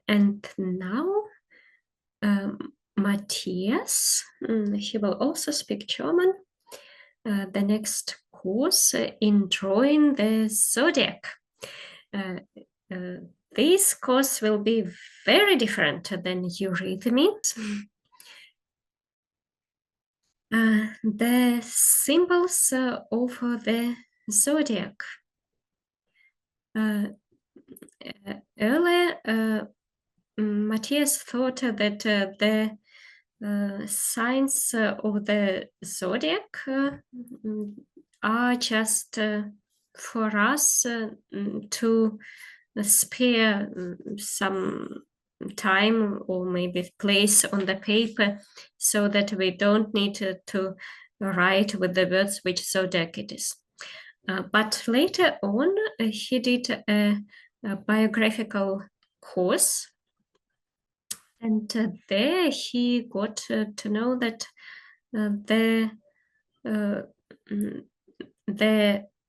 And now Matthias, he will also speak German. The next course in drawing the Zodiac. This course will be very different than eurythmy. The symbols of the Zodiac. Earlier, Matthias thought that the signs of the Zodiac are just for us to spare some time or maybe place on the paper so that we don't need to write with the words which Zodiac it is. But later on, he did a biographical course, and there he got to know that the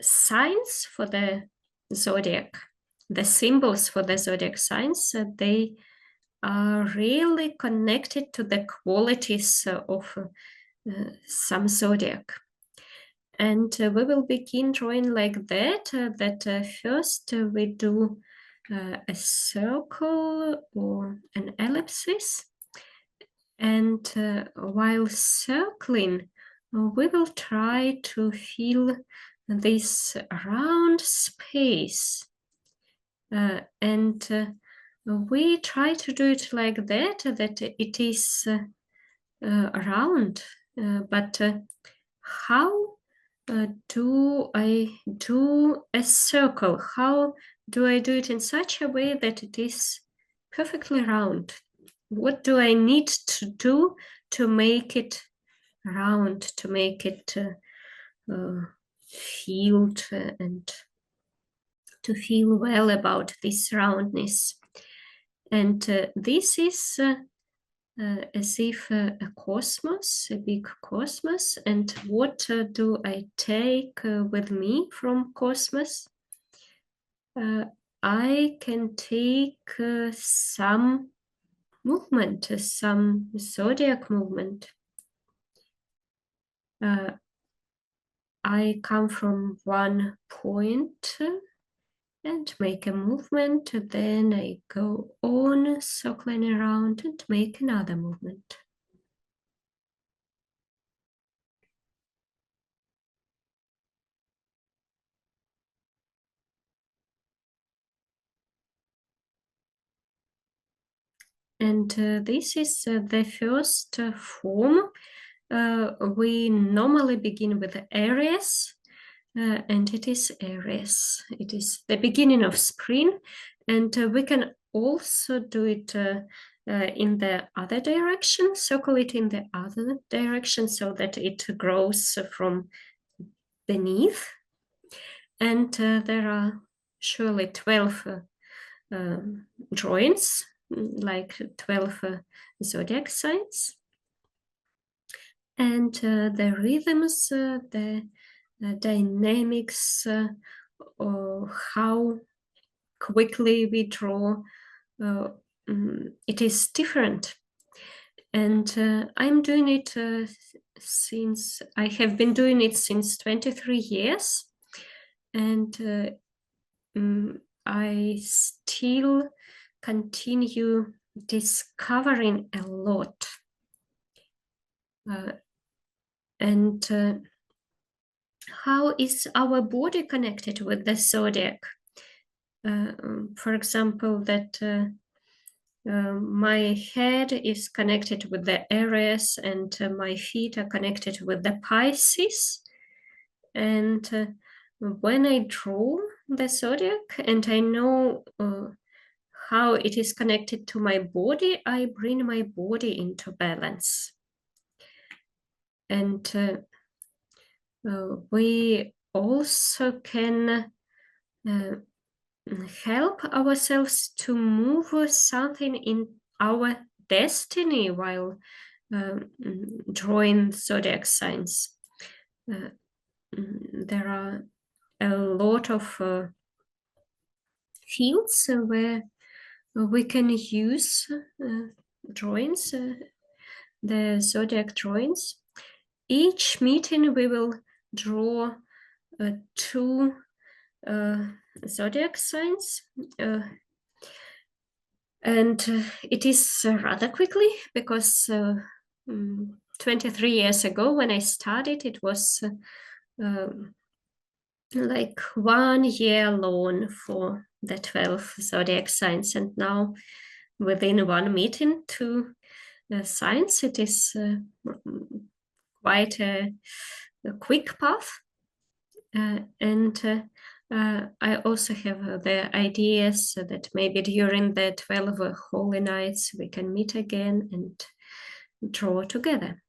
signs for the Zodiac, the symbols for the Zodiac signs, they are really connected to the qualities of some Zodiac. And we will begin drawing like that, first we do a circle or an ellipsis. And while circling, we will try to fill this round space. And we try to do it like that, that it is round. But how do I do a circle? How do I do it in such a way that it is perfectly round? What do I need to do to make it round, to make it filled and to feel well about this roundness? And this is as if a cosmos, a big cosmos. And what do I take with me from cosmos? I can take some movement, some zodiac movement. I come from one point and make a movement, then I go on circling around and make another movement. And this is the first form. We normally begin with Aries, and it is Aries. It is the beginning of spring, and we can also do it in the other direction, circle it in the other direction so that it grows from beneath. And there are surely 12 drawings, like 12 zodiac signs. And the rhythms, the dynamics, or how quickly we draw, it is different. And I'm doing it since, I have been doing it since 23 years. And I still continue discovering a lot. And how is our body connected with the zodiac? For example, that my head is connected with the Aries, and my feet are connected with the Pisces. And when I draw the zodiac and I know how it is connected to my body, I bring my body into balance. And we also can help ourselves to move something in our destiny while drawing zodiac signs. There are a lot of fields where We can use drawings, the zodiac drawings. Each meeting we will draw 2 zodiac signs, and it is rather quickly, because 23 years ago when I started, it was like 1 year loan for the 12 zodiac signs, and now within one meeting, 2 signs, it is quite a quick path. And I also have the ideas that maybe during the 12 holy nights we can meet again and draw together.